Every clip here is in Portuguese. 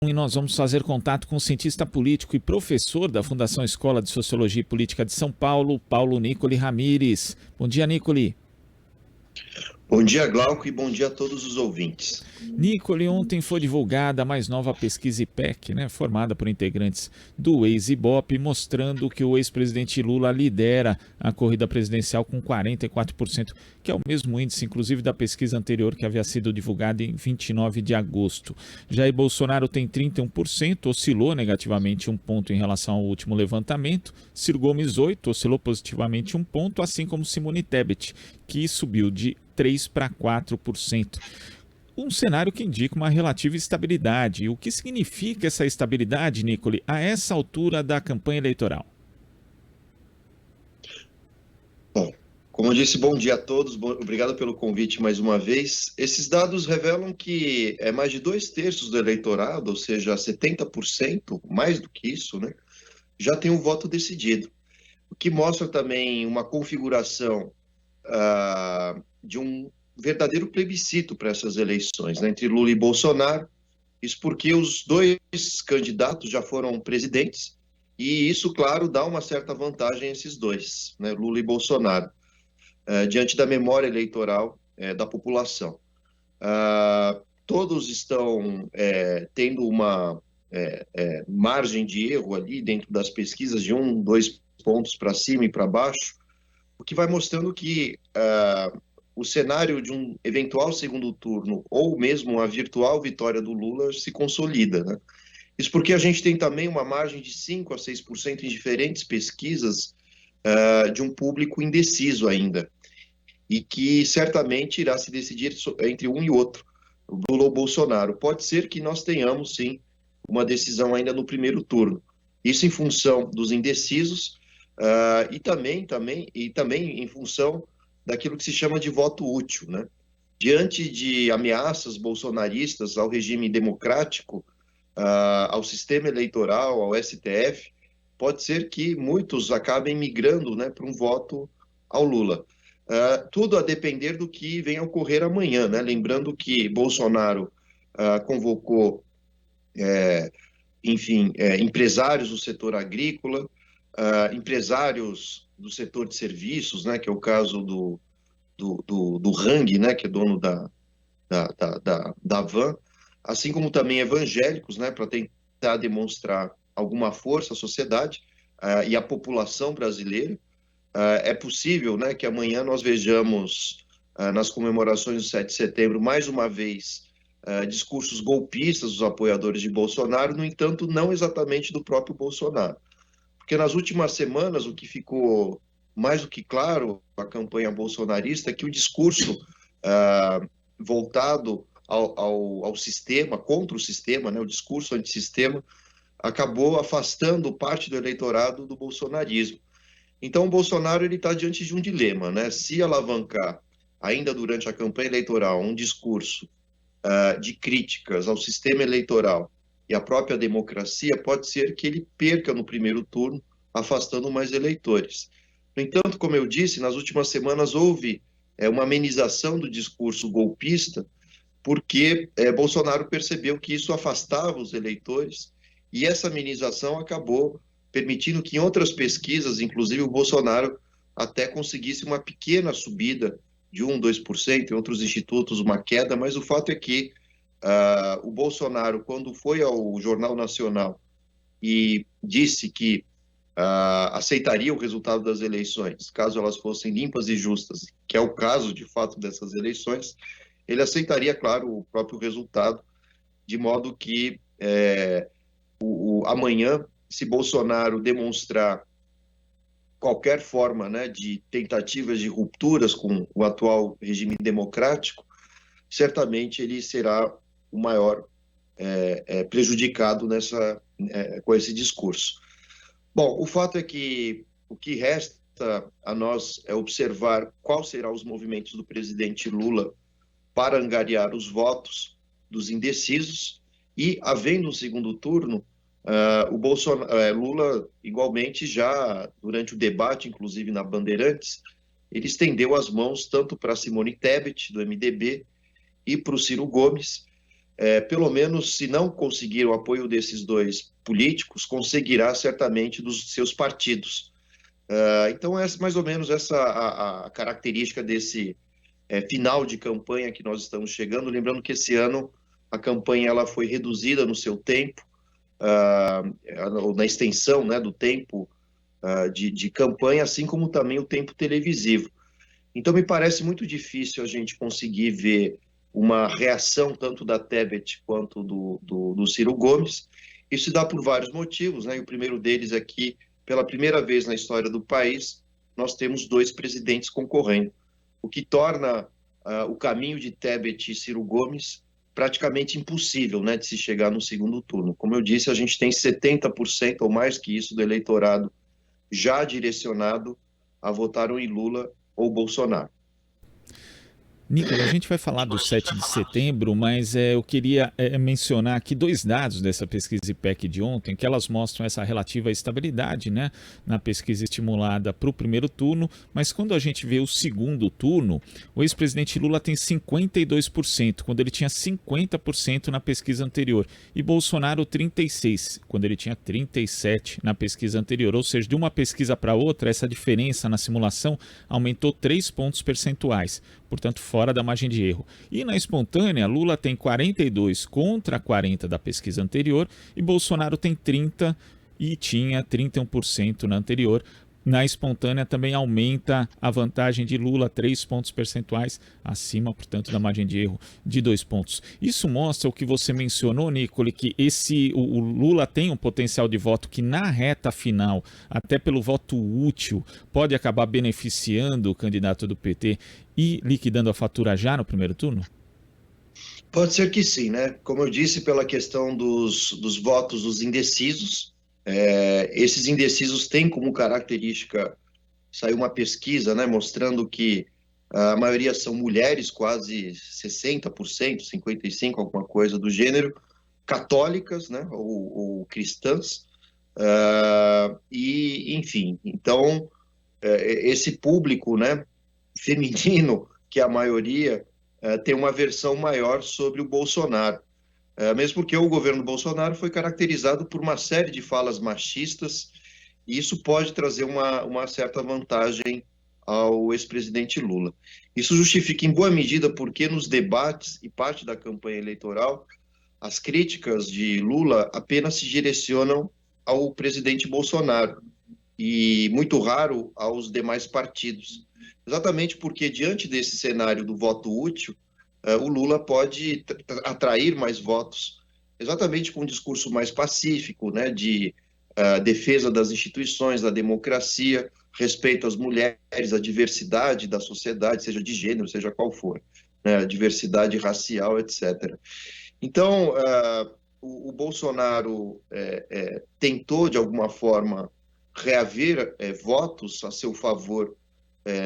E nós vamos fazer contato com o cientista político e professor da Fundação Escola de Sociologia e Política de São Paulo, Paulo Nicoli Ramires. Bom dia, Nicoli. Bom dia, Glauco, e bom dia a todos os ouvintes. Nicoli, ontem foi divulgada a mais nova pesquisa IPEC, formada por integrantes do ex-Ibope, mostrando que o ex-presidente Lula lidera a corrida presidencial com 44%, que é o mesmo índice, inclusive, da pesquisa anterior que havia sido divulgada em 29 de agosto. Jair Bolsonaro tem 31%, oscilou negativamente um ponto em relação ao último levantamento. Ciro Gomes, 8%, oscilou positivamente um ponto, assim como Simone Tebet, que subiu de 3% para 4%. Um cenário que indica uma relativa estabilidade. O que significa essa estabilidade, Nicoli, a essa altura da campanha eleitoral? Bom, como eu disse, bom dia a todos, obrigado pelo convite mais uma vez. Esses dados revelam que mais de 2/3 do eleitorado, ou seja, 70%, mais do que isso, já tem o voto decidido. O que mostra também uma configuração de um verdadeiro plebiscito para essas eleições, entre Lula e Bolsonaro. Isso porque os dois candidatos já foram presidentes e isso, claro, dá uma certa vantagem a esses dois, Lula e Bolsonaro, diante da memória eleitoral da população. Todos estão tendo uma margem de erro ali dentro das pesquisas de 1, 2 pontos para cima e para baixo, o que vai mostrando que o cenário de um eventual segundo turno ou mesmo a virtual vitória do Lula se consolida. Isso porque a gente tem também uma margem de 5% a 6% em diferentes pesquisas de um público indeciso ainda e que certamente irá se decidir entre um e outro, Lula ou Bolsonaro. Pode ser que nós tenhamos, sim, uma decisão ainda no primeiro turno. Isso em função dos indecisos e também em função daquilo que se chama de voto útil, Diante de ameaças bolsonaristas ao regime democrático, ao sistema eleitoral, ao STF, pode ser que muitos acabem migrando, para um voto ao Lula. Tudo a depender do que venha a ocorrer amanhã, Lembrando que Bolsonaro convocou, empresários do setor agrícola, empresários do setor de serviços, que é o caso do Hang, que é dono da Van, assim como também evangélicos, para tentar demonstrar alguma força à sociedade e à população brasileira. É possível que amanhã nós vejamos, nas comemorações do 7 de setembro, mais uma vez, discursos golpistas dos apoiadores de Bolsonaro, no entanto, não exatamente do próprio Bolsonaro. Porque nas últimas semanas, o que ficou mais do que claro a campanha bolsonarista é que o discurso voltado ao sistema, contra o sistema, o discurso antissistema, acabou afastando parte do eleitorado do bolsonarismo. Então, o Bolsonaro está diante de um dilema, Se alavancar, ainda durante a campanha eleitoral, um discurso de críticas ao sistema eleitoral e à própria democracia, pode ser que ele perca no primeiro turno, afastando mais eleitores. No entanto, como eu disse, nas últimas semanas houve uma amenização do discurso golpista, porque Bolsonaro percebeu que isso afastava os eleitores, e essa amenização acabou permitindo que em outras pesquisas, inclusive o Bolsonaro, até conseguisse uma pequena subida de 1%, 2%, em outros institutos uma queda, mas o fato é que o Bolsonaro, quando foi ao Jornal Nacional e disse que aceitaria o resultado das eleições, caso elas fossem limpas e justas, que é o caso, de fato, dessas eleições, ele aceitaria, claro, o próprio resultado, de modo que amanhã, se Bolsonaro demonstrar qualquer forma de tentativas de rupturas com o atual regime democrático, certamente ele será o maior prejudicado com esse discurso. Bom, o fato é que o que resta a nós é observar quais serão os movimentos do presidente Lula para angariar os votos dos indecisos e, havendo um segundo turno, Lula, igualmente, já durante o debate, inclusive na Bandeirantes, ele estendeu as mãos tanto para Simone Tebet, do MDB, e para o Ciro Gomes, pelo menos, se não conseguir o apoio desses dois políticos, conseguirá certamente dos seus partidos. Então, é mais ou menos essa a característica desse final de campanha que nós estamos chegando. Lembrando que esse ano a campanha ela foi reduzida no seu tempo, na extensão, né, do tempo de campanha, assim como também o tempo televisivo. Então, me parece muito difícil a gente conseguir ver uma reação tanto da Tebet quanto do Ciro Gomes. Isso se dá por vários motivos, né? E o primeiro deles é que, pela primeira vez na história do país, nós temos dois presidentes concorrendo, o que torna o caminho de Tebet e Ciro Gomes praticamente impossível, né, de se chegar no segundo turno. Como eu disse, a gente tem 70% ou mais que isso do eleitorado já direcionado a votar em Lula ou Bolsonaro. Nicolas, a gente vai falar do 7 de setembro, mas eu queria mencionar aqui dois dados dessa pesquisa IPEC de ontem, que elas mostram essa relativa estabilidade, né, na pesquisa estimulada para o primeiro turno, mas quando a gente vê o segundo turno, o ex-presidente Lula tem 52%, quando ele tinha 50% na pesquisa anterior, e Bolsonaro 36%, quando ele tinha 37% na pesquisa anterior, ou seja, de uma pesquisa para outra, essa diferença na simulação aumentou 3 pontos percentuais, portanto fora da margem de erro. E na espontânea, Lula tem 42 contra 40 da pesquisa anterior e Bolsonaro tem 30 e tinha 31% na anterior. Na espontânea também aumenta a vantagem de Lula 3 pontos percentuais acima, portanto, da margem de erro de 2 pontos. Isso mostra o que você mencionou, Nicole, que o Lula tem um potencial de voto que na reta final, até pelo voto útil, pode acabar beneficiando o candidato do PT e liquidando a fatura já no primeiro turno? Pode ser que sim, né? Como eu disse, pela questão dos votos dos indecisos, esses indecisos têm como característica, saiu uma pesquisa, né, mostrando que a maioria são mulheres, quase 60%, 55%, alguma coisa do gênero, católicas, né, ou cristãs, e enfim, então esse público, né, feminino, que é a maioria, tem uma versão maior sobre o Bolsonaro. Mesmo porque o governo Bolsonaro foi caracterizado por uma série de falas machistas, e isso pode trazer uma certa vantagem ao ex-presidente Lula. Isso justifica em boa medida porque nos debates e parte da campanha eleitoral, as críticas de Lula apenas se direcionam ao presidente Bolsonaro e muito raro aos demais partidos. Exatamente porque, diante desse cenário do voto útil, o Lula pode atrair mais votos, exatamente com um discurso mais pacífico, né, de defesa das instituições, da democracia, respeito às mulheres, à diversidade da sociedade, seja de gênero, seja qual for, né, diversidade racial, etc. Então, o Bolsonaro tentou, de alguma forma, reaver votos a seu favor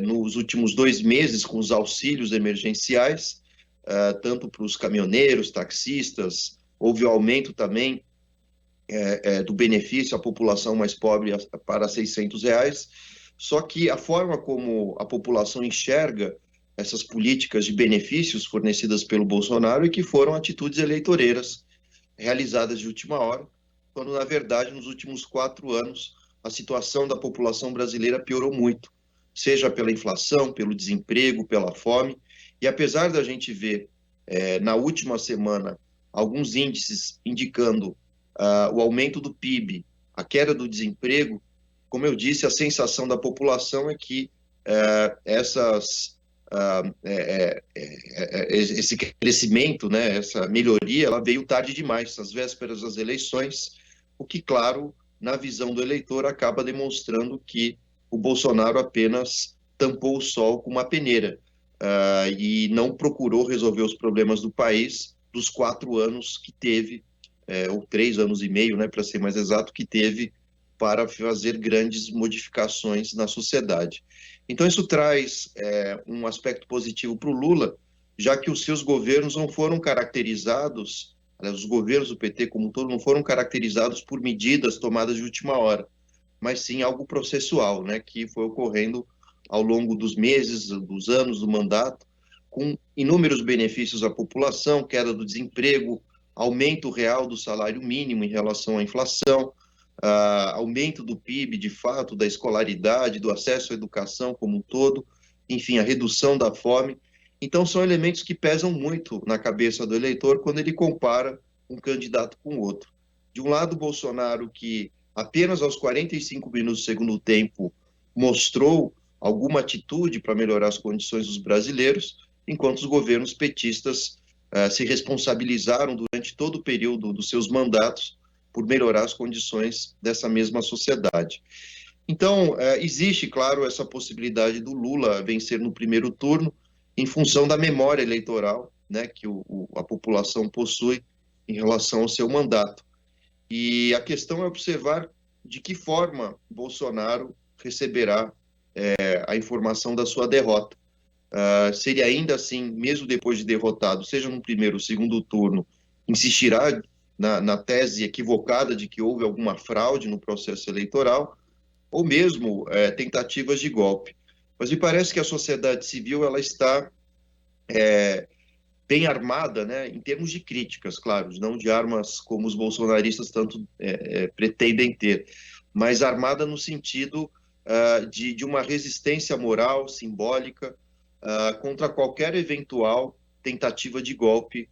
nos últimos 2 meses com os auxílios emergenciais, tanto para os caminhoneiros, taxistas, houve aumento também do benefício à população mais pobre para R$ 600, só que a forma como a população enxerga essas políticas de benefícios fornecidas pelo Bolsonaro é que foram atitudes eleitoreiras realizadas de última hora, quando, na verdade, nos últimos 4 anos, a situação da população brasileira piorou muito, seja pela inflação, pelo desemprego, pela fome. E apesar da gente ver, na última semana, alguns índices indicando o aumento do PIB, a queda do desemprego, como eu disse, a sensação da população é que esse crescimento, né, essa melhoria, ela veio tarde demais, às vésperas das eleições, o que, claro, na visão do eleitor, acaba demonstrando que o Bolsonaro apenas tampou o sol com uma peneira. E não procurou resolver os problemas do país dos 4 anos que teve, ou 3 anos e meio, né, para ser mais exato, que teve para fazer grandes modificações na sociedade. Então isso traz um aspecto positivo para o Lula, já que os seus governos não foram caracterizados, os governos do PT como um todo não foram caracterizados por medidas tomadas de última hora, mas sim algo processual, né, que foi ocorrendo ao longo dos meses, dos anos do mandato, com inúmeros benefícios à população, queda do desemprego, aumento real do salário mínimo em relação à inflação, aumento do PIB, de fato, da escolaridade, do acesso à educação como um todo, enfim, a redução da fome. Então, são elementos que pesam muito na cabeça do eleitor quando ele compara um candidato com o outro. De um lado, Bolsonaro, que apenas aos 45 minutos do segundo tempo mostrou alguma atitude para melhorar as condições dos brasileiros, enquanto os governos petistas se responsabilizaram durante todo o período dos seus mandatos por melhorar as condições dessa mesma sociedade. Então, existe, claro, essa possibilidade do Lula vencer no primeiro turno em função da memória eleitoral, né, que a população possui em relação ao seu mandato. E a questão é observar de que forma Bolsonaro receberá a informação da sua derrota. Se ele ainda assim, mesmo depois de derrotado, seja no primeiro ou segundo turno, insistirá na tese equivocada de que houve alguma fraude no processo eleitoral, ou mesmo tentativas de golpe. Mas me parece que a sociedade civil ela está bem armada, né, em termos de críticas, claro, não de armas como os bolsonaristas tanto pretendem ter, mas armada no sentido de uma resistência moral, simbólica, contra qualquer eventual tentativa de golpe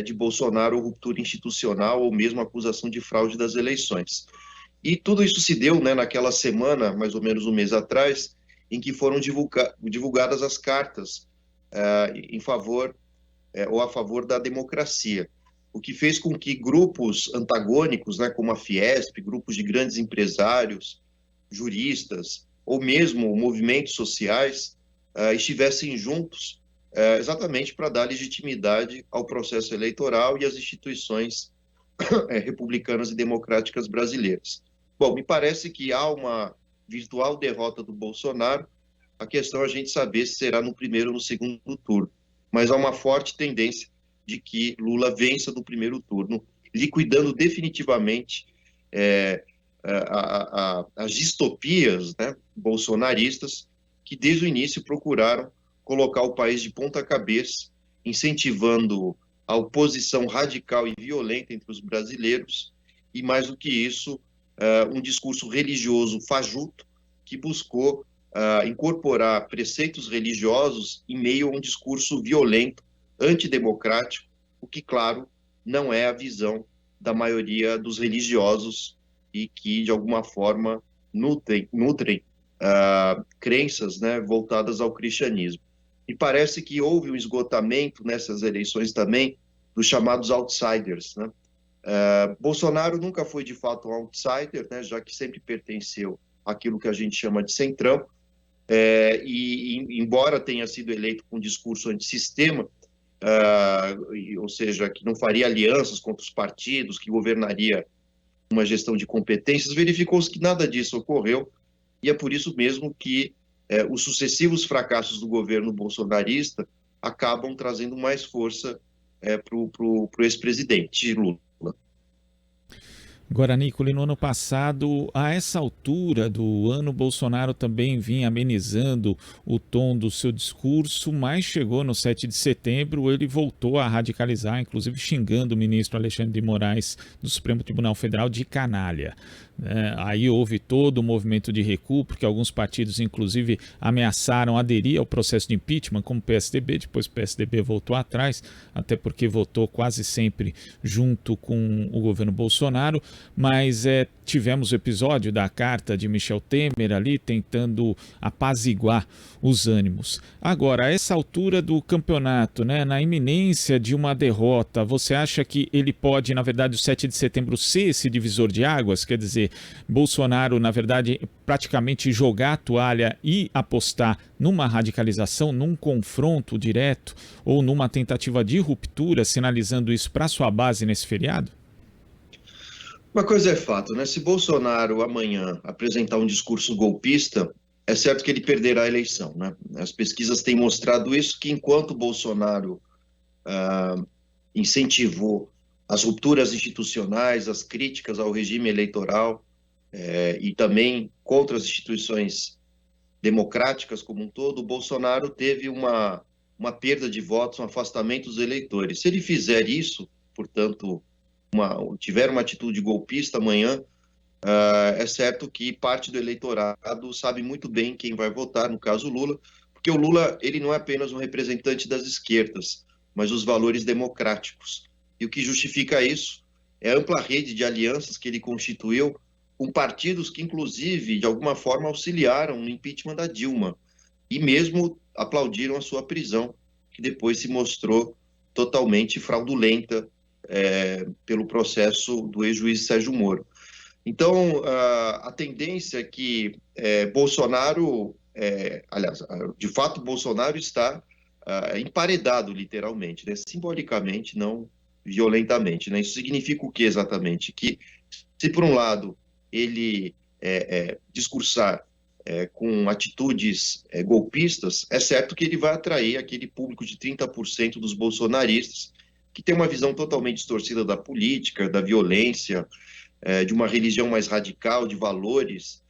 de Bolsonaro, ou ruptura institucional, ou mesmo acusação de fraude das eleições. E tudo isso se deu, né, naquela semana, mais ou menos um mês atrás, em que foram divulgadas as cartas em favor ou a favor da democracia, o que fez com que grupos antagônicos, né, como a Fiesp, grupos de grandes empresários, juristas, ou mesmo movimentos sociais, estivessem juntos exatamente para dar legitimidade ao processo eleitoral e às instituições republicanas e democráticas brasileiras. Bom, me parece que há uma virtual derrota do Bolsonaro. A questão é a gente saber se será no primeiro ou no segundo turno. Mas há uma forte tendência de que Lula vença no primeiro turno, liquidando definitivamente as distopias, né, bolsonaristas, que desde o início procuraram colocar o país de ponta cabeça, incentivando a oposição radical e violenta entre os brasileiros, e mais do que isso, um discurso religioso fajuto que buscou incorporar preceitos religiosos em meio a um discurso violento, antidemocrático, o que, claro, não é a visão da maioria dos religiosos e que, de alguma forma, nutrem crenças, né, voltadas ao cristianismo. E parece que houve um esgotamento nessas eleições também dos chamados outsiders, né? Bolsonaro nunca foi de fato um outsider, né, já que sempre pertenceu àquilo que a gente chama de centrão, e embora tenha sido eleito com um discurso antissistema, ou seja, que não faria alianças contra os partidos, que governaria uma gestão de competências, verificou-se que nada disso ocorreu, e é por isso mesmo que os sucessivos fracassos do governo bolsonarista acabam trazendo mais força para o ex-presidente Lula. Agora, Nicole, no ano passado, a essa altura do ano, Bolsonaro também vinha amenizando o tom do seu discurso, mas chegou no 7 de setembro, ele voltou a radicalizar, inclusive xingando o ministro Alexandre de Moraes do Supremo Tribunal Federal de canalha. Aí houve todo o movimento de recuo, porque alguns partidos, inclusive, ameaçaram aderir ao processo de impeachment, como o PSDB, depois o PSDB voltou atrás, até porque votou quase sempre junto com o governo Bolsonaro, mas tivemos o episódio da carta de Michel Temer ali, tentando apaziguar os ânimos. Agora, a essa altura do campeonato, né, na iminência de uma derrota, você acha que ele pode, na verdade, o 7 de setembro ser esse divisor de águas? Quer dizer, Bolsonaro, na verdade, praticamente jogar a toalha e apostar numa radicalização, num confronto direto ou numa tentativa de ruptura, sinalizando isso para sua base nesse feriado? Uma coisa é fato, né? Se Bolsonaro amanhã apresentar um discurso golpista, é certo que ele perderá a eleição, né? As pesquisas têm mostrado isso, que enquanto Bolsonaro incentivou as rupturas institucionais, as críticas ao regime eleitoral e também contra as instituições democráticas como um todo, o Bolsonaro teve uma perda de votos, um afastamento dos eleitores. Se ele fizer isso, portanto, tiver uma atitude golpista amanhã, é certo que parte do eleitorado sabe muito bem quem vai votar, no caso Lula, porque o Lula ele não é apenas um representante das esquerdas, mas os valores democráticos. E o que justifica isso é a ampla rede de alianças que ele constituiu com partidos que, inclusive, de alguma forma auxiliaram no impeachment da Dilma e mesmo aplaudiram a sua prisão, que depois se mostrou totalmente fraudulenta pelo processo do ex-juiz Sérgio Moro. Então, a tendência é que Bolsonaro, aliás, de fato, Bolsonaro está emparedado, literalmente, né? Simbolicamente, não violentamente, né? Isso significa o que exatamente? Que, se por um lado ele discursar com atitudes golpistas, é certo que ele vai atrair aquele público de 30% dos bolsonaristas que tem uma visão totalmente distorcida da política, da violência, de uma religião mais radical, de valores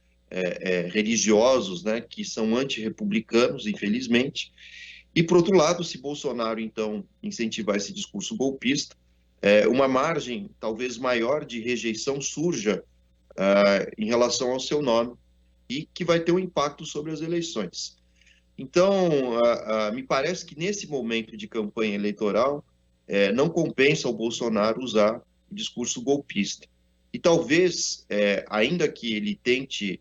religiosos, né, que são antirrepublicanos, infelizmente. E, por outro lado, se Bolsonaro, então, incentivar esse discurso golpista, uma margem talvez maior de rejeição surja em relação ao seu nome e que vai ter um impacto sobre as eleições. Então, me parece que nesse momento de campanha eleitoral, não compensa o Bolsonaro usar o discurso golpista. E talvez, ainda que ele tente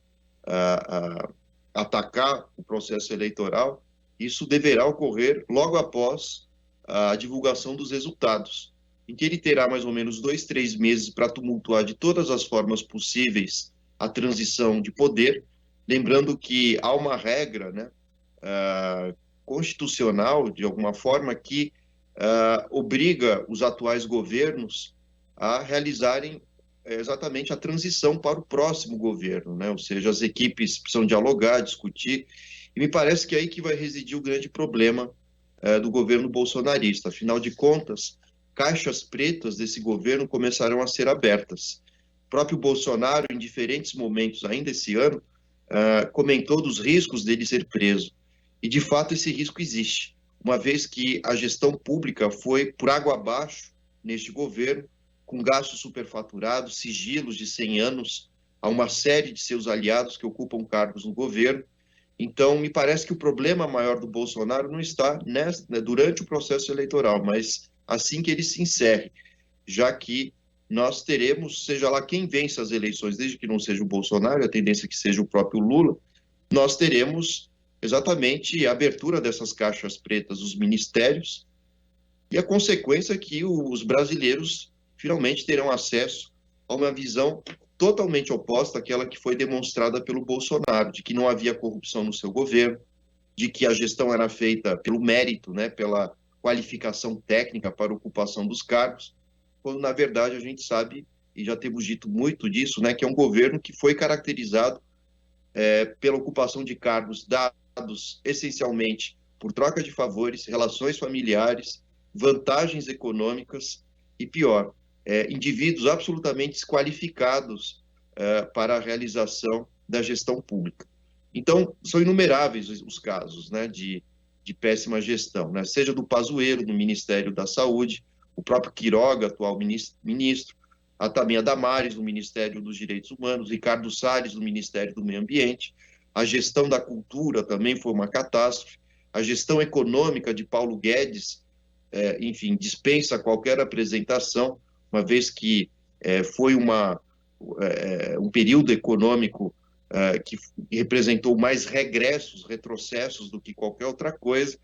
atacar o processo eleitoral, isso deverá ocorrer logo após a divulgação dos resultados, em que ele terá mais ou menos 2, 3 meses para tumultuar de todas as formas possíveis a transição de poder, lembrando que há uma regra, né, constitucional, de alguma forma, que obriga os atuais governos a realizarem exatamente a transição para o próximo governo, né? Ou seja, as equipes precisam dialogar, discutir, e me parece que é aí que vai residir o grande problema do governo bolsonarista. Afinal de contas, caixas pretas desse governo começarão a ser abertas. O próprio Bolsonaro, em diferentes momentos, ainda esse ano, comentou dos riscos dele ser preso. E, de fato, esse risco existe, uma vez que a gestão pública foi por água abaixo neste governo, com gastos superfaturados, sigilos de 100 anos a uma série de seus aliados que ocupam cargos no governo. Então, me parece que o problema maior do Bolsonaro não está durante o processo eleitoral, mas assim que ele se encerre, já que nós teremos, seja lá quem vence as eleições, desde que não seja o Bolsonaro, a tendência é que seja o próprio Lula, nós teremos exatamente a abertura dessas caixas pretas, os ministérios, e a consequência é que os brasileiros finalmente terão acesso a uma visão totalmente oposta àquela que foi demonstrada pelo Bolsonaro, de que não havia corrupção no seu governo, de que a gestão era feita pelo mérito, né, pela qualificação técnica para a ocupação dos cargos, quando, na verdade, a gente sabe, e já temos dito muito disso, né, que é um governo que foi caracterizado pela ocupação de cargos dados essencialmente por troca de favores, relações familiares, vantagens econômicas e, pior, indivíduos absolutamente desqualificados para a realização da gestão pública. Então, são inumeráveis os casos, né, de péssima gestão, né, seja do Pazuello, no Ministério da Saúde, o próprio Quiroga, atual ministro, a Tamia Damares, no Ministério dos Direitos Humanos, Ricardo Salles, no Ministério do Meio Ambiente, a gestão da cultura também foi uma catástrofe, a gestão econômica de Paulo Guedes, enfim, dispensa qualquer apresentação, uma vez que foi um período econômico que representou mais regressos, retrocessos do que qualquer outra coisa.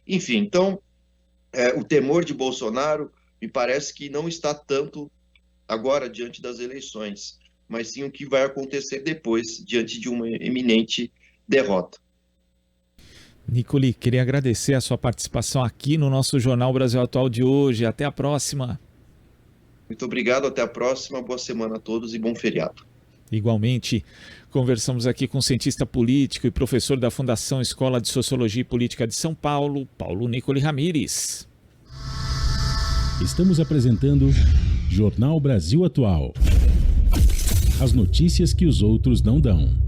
Enfim, então, o temor de Bolsonaro me parece que não está tanto agora diante das eleições, mas sim o que vai acontecer depois, diante de uma eminente derrota. Nicoli, queria agradecer a sua participação aqui no nosso Jornal Brasil Atual de hoje. Até a próxima. Muito obrigado, até a próxima, boa semana a todos e bom feriado. Igualmente, conversamos aqui com o cientista político e professor da Fundação Escola de Sociologia e Política de São Paulo, Paulo Nicoli Ramires. Estamos apresentando Jornal Brasil Atual. As notícias que os outros não dão.